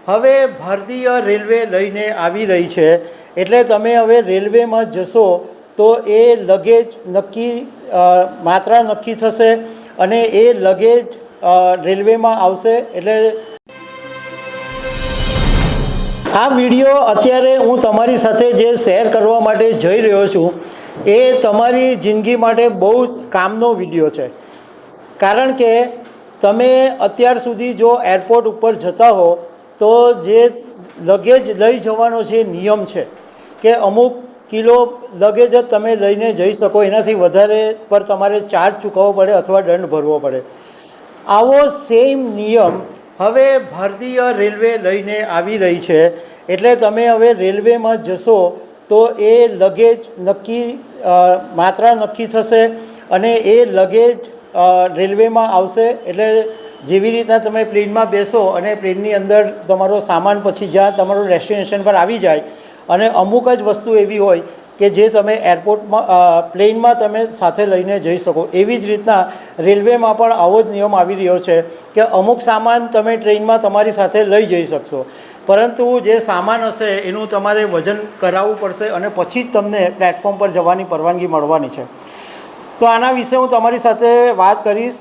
હવે ભારતીય રેલવે લઈને આવી રહી છે, એટલે તમે હવે રેલવેમાં જશો તો એ લગેજ નક્કી માત્રા નક્કી થશે અને એ લગેજ રેલવેમાં આવશે. એટલે આ વિડીયો અત્યારે હું તમારી સાથે જે શેર કરવા માટે જઈ રહ્યો છું એ તમારી જિંદગી માટે બહુ જ કામનો વિડીયો છે. કારણ કે તમે અત્યાર સુધી જો એરપોર્ટ ઉપર જતા હો તો જે લગેજ લઈ જવાનો જે નિયમ છે કે અમુક કિલો લગેજ જ તમે લઈને જઈ શકો, એનાથી વધારે પર તમારે ચાર્જ ચૂકવવો પડે અથવા દંડ ભરવો પડે. આવો સેમ નિયમ હવે ભારતીય રેલવે લઈને આવી રહી છે, એટલે તમે હવે રેલવેમાં જશો તો એ લગેજ નક્કી માત્રા નક્કી થશે અને એ લગેજ રેલવેમાં આવશે. એટલે જેવી રીતના તમે પ્લેનમાં બેસો અને પ્લેનની અંદર તમારો સામાન પછી જ્યાં તમારું ડેસ્ટિનેશન પર આવી જાય અને અમુક જ વસ્તુ એવી હોય કે જે તમે એરપોર્ટમાં પ્લેનમાં તમે સાથે લઈને જઈ શકો, એવી જ રીતના રેલવેમાં પણ આવો જ નિયમ આવી રહ્યો છે કે અમુક સામાન તમે ટ્રેનમાં તમારી સાથે લઈ જઈ શકશો, પરંતુ જે સામાન હશે એનું તમારે વજન કરાવવું પડશે અને પછી જ તમને પ્લેટફોર્મ પર જવાની પરવાનગી મળવાની છે. તો આના વિશે હું તમારી સાથે વાત કરીશ.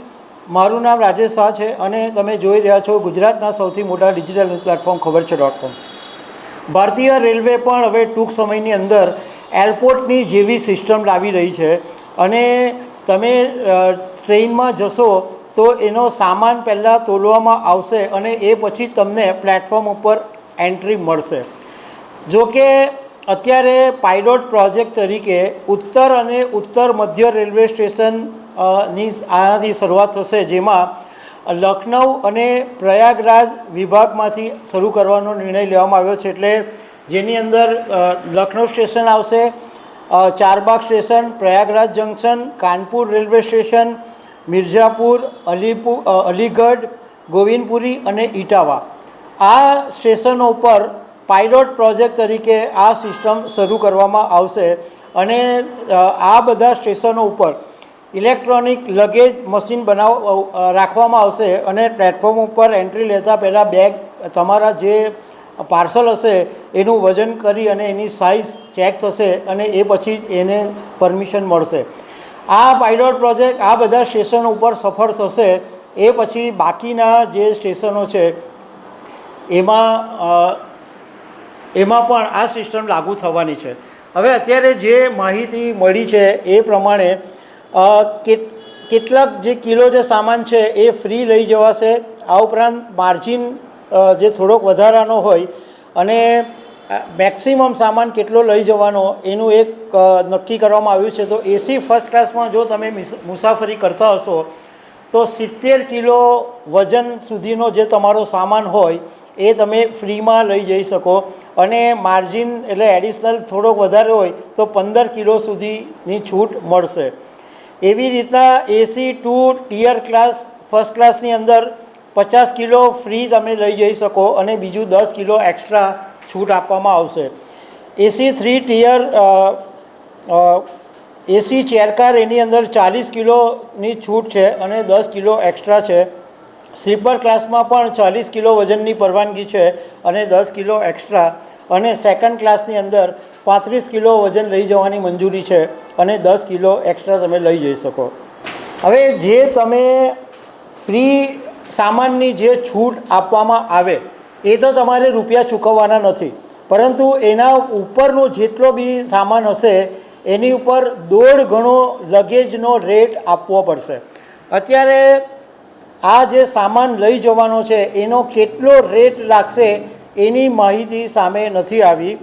મારું નામ રાજેશ શાહ છે અને તમે જોઈ રહ્યા છો ગુજરાતના સૌથી મોટા ડિજિટલ ન્યૂઝ પ્લેટફોર્મ ખબરછે.com. ભારતીય રેલવે પણ હવે ટૂંક સમયની અંદર એરપોર્ટની જેવી સિસ્ટમ લાવી રહી છે અને તમે ટ્રેનમાં જશો તો એનો સામાન પહેલાં તોલવામાં આવશે અને એ પછી તમને પ્લેટફોર્મ ઉપર એન્ટ્રી મળશે. જો કે અત્યારે પાયલોટ પ્રોજેક્ટ તરીકે ઉત્તર અને ઉત્તર મધ્ય રેલવે સ્ટેશનની આનાથી શરૂઆત થશે, જેમાં લખનઉ અને પ્રયાગરાજ વિભાગમાંથી શરૂ કરવાનો નિર્ણય લેવામાં આવ્યો છે. એટલે જેની અંદર લખનઉ સ્ટેશન આવશે, Charbagh station, Prayagraj junction, Kanpur railway station, Mirzapur, Aligarh, Govindpuri અને ઇટાવા. આ સ્ટેશનો ઉપર પાયલોટ પ્રોજેક્ટ તરીકે આ સિસ્ટમ શરૂ કરવામાં આવશે અને આ બધા સ્ટેશનો ઉપર ઇલેક્ટ્રોનિક લગેજ મશીન રાખવામાં આવશે અને પ્લેટફોર્મ ઉપર એન્ટ્રી લેતા પહેલાં બેગ તમારા જે પાર્સલ હશે એનું વજન કરી અને એની સાઇઝ ચેક થશે અને એ પછી એને પરમિશન મળશે. આ પાયલોટ પ્રોજેક્ટ આ બધા સ્ટેશનો ઉપર સફળ થશે એ પછી બાકીના જે સ્ટેશનો છે એમાં પણ આ સિસ્ટમ લાગુ થવાની છે. હવે અત્યારે જે માહિતી મળી છે એ પ્રમાણે કેટલાક જે કિલો જે સામાન છે એ ફ્રી લઈ જવાશે. આ ઉપરાંત માર્જિન જે થોડોક વધારાનો હોય અને મેક્સિમમ સામાન કેટલો લઈ જવાનો એનું એક નક્કી કરવામાં આવ્યું છે. તો એસી ફર્સ્ટ ક્લાસમાં જો તમે મુસાફરી કરતા હશો તો 70 કિલો વજન સુધીનો જે તમારો સામાન હોય એ તમે ફ્રીમાં લઈ જઈ શકો અને માર્જિન એટલે એડિશનલ થોડોક વધારે હોય તો 15 કિલો સુધીની છૂટ મળશે. એવી રીતના એસી 2 ટિયર ક્લાસ ફર્સ્ટ ક્લાસની અંદર 50 કિલો ફ્રી તમે લઈ જઈ શકો અને બીજું 10 કિલો એક્સ્ટ્રા છૂટ આપવામાં આવશે. એસી 3 ટિયર એસી ચેરકાર એની અંદર 40 કિલોની છૂટ છે અને 10 કિલો એક્સ્ટ્રા છે. સ્લીપર ક્લાસમાં પણ 40 કિલો વજનની પરવાનગી છે અને 10 કિલો એક્સ્ટ્રા, અને સેકન્ડ ક્લાસની અંદર 35 કિલો વજન લઈ જવાની મંજૂરી છે અને 10 કિલો એક્સ્ટ્રા તમે લઈ જઈ શકો. હવે જે તમે ફ્રી સામાનની જે છૂટ આપવામાં આવે એ તો તમારે રૂપિયા ચૂકવવાના નથી, પરંતુ એના ઉપરનો જેટલો બી સામાન હશે એની ઉપર 1.5 ગણો લગેજનો રેટ આપવો પડશે. અત્યારે આ જે સામાન લઈ જવાનો છે એનો કેટલો રેટ લાગશે એની માહિતી સામે નથી આવી.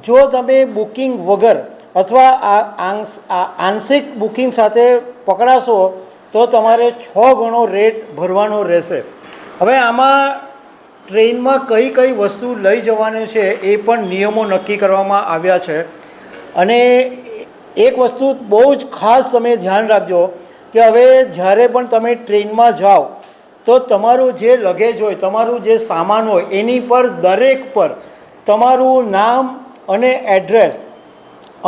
જો તમે બુકિંગ વગર અથવા આંશિક બુકિંગ સાથે પકડાશો તો તમારે 6 ગણો રેટ ભરવાનો રહેશે. હવે આમાં ટ્રેનમાં કઈ કઈ વસ્તુ લઈ જવાની છે એ પણ નિયમો નક્કી કરવામાં આવ્યા છે અને એક વસ્તુ બહુ જ ખાસ તમે ધ્યાન રાખજો કે હવે જ્યારે પણ તમે ટ્રેનમાં જાઓ તો તમારું જે લગેજ હોય, તમારું જે સામાન હોય એની પર દરેક પર તમારું નામ અને એડ્રેસ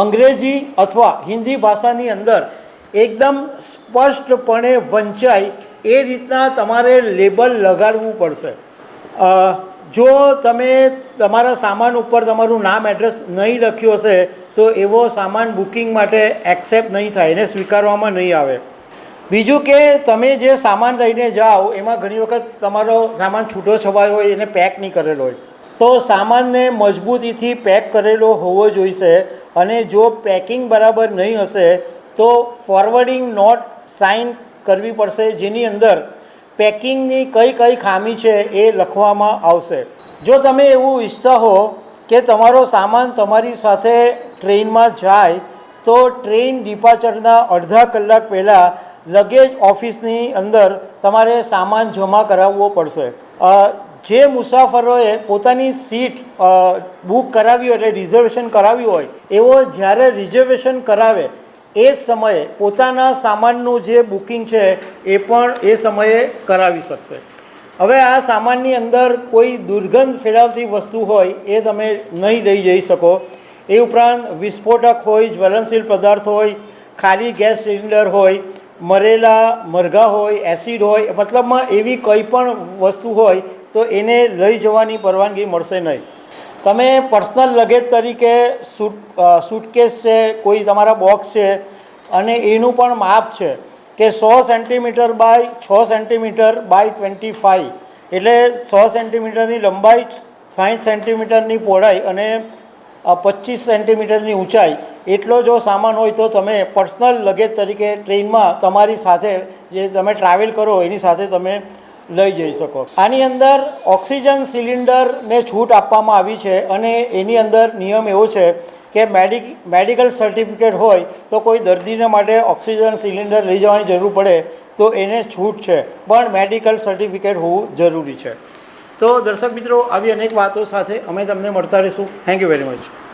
અંગ્રેજી અથવા હિન્દી ભાષાની અંદર એકદમ સ્પષ્ટપણે વંચાય એ રીતના તમારે લેબલ લગાડવું પડશે. જો તમે તમારા સામાન ઉપર તમારું નામ એડ્રેસ નહીં લખ્યું હશે તો એવો સામાન બુકિંગ માટે એક્સેપ્ટ નહીં થાય, એને સ્વીકારવામાં નહીં આવે. બીજું કે તમે જે સામાન લઈને જાઓ એમાં ઘણી વખત તમારો સામાન છૂટો છવાયો હોય, એને પેક નહીં કરેલો હોય, તો સામાનને મજબૂતીથી પેક કરેલો હોવો જોઈશે. અને જો પેકિંગ બરાબર નહીં હશે તો ફોરવર્ડિંગ નોટ સાઇન કરવી પડશે, જેની અંદર પેકિંગની કઈ કઈ ખામી છે એ લખવામાં આવશે. જો તમે એવું ઈચ્છતા હો કે તમારો સામાન તમારી સાથે ટ્રેનમાં જાય તો ટ્રેન ડિપાર્ચરના અડધા કલાક પહેલાં લગેજ ઓફિસની અંદર તમારે સામાન જમા કરાવવો પડશે. જે મુસાફરોએ પોતાની સીટ બુક કરાવી હોય એટલે રિઝર્વેશન કરાવ્યું હોય એવો જ્યારે રિઝર્વેશન કરાવે એ સમયે પોતાના સામાનનું જે બુકિંગ છે એ પણ એ સમયે કરાવી શકશે. હવે આ સામાનની અંદર કોઈ દુર્ગંધ ફેલાવતી વસ્તુ હોય એ તમે નહીં લઈ જઈ શકો. એ ઉપરાંત વિસ્ફોટક હોય, જ્વલનશીલ પદાર્થ હોય, ખાલી ગેસ સિલિન્ડર હોય, મરેલા મરઘા હોય, એસિડ હોય, મતલબમાં એવી કંઈ પણ વસ્તુ હોય તો એને લઈ જવાની પરવાનગી મળશે નહીં. તમે પર્સનલ લગેજ તરીકે સૂટકેસ છે, કોઈ તમારા બોક્સ છે અને એનું પણ માપ છે કે 100 સેન્ટીમીટર બાય 6 સેન્ટીમીટર બાય 25, એટલે 100 સેન્ટીમીટરની લંબાઈ, 60 સેન્ટીમીટરની પહોળાઈ અને 25 સેન્ટીમીટરની ઊંચાઈ એટલો જો સામાન હોય તો તમે પર્સનલ લગેજ તરીકે ટ્રેનમાં તમારી સાથે જે તમે ટ્રાવેલ કરો એની સાથે તમે લઈ જઈ શકો. આની અંદર ઓક્સિજન સિલિન્ડરને છૂટ આપવામાં આવી છે અને એની અંદર નિયમ એવો છે કે મેડિકલ સર્ટિફિકેટ હોય તો કોઈ દર્દીને માટે ઓક્સિજન સિલિન્ડર લઈ જવાની જરૂર પડે તો એને છૂટ છે, પણ મેડિકલ સર્ટિફિકેટ હોવું જરૂરી છે. તો દર્શક મિત્રો, આવી અનેક વાતો સાથે અમે તમને મળતા રહીશું. Thank you very much.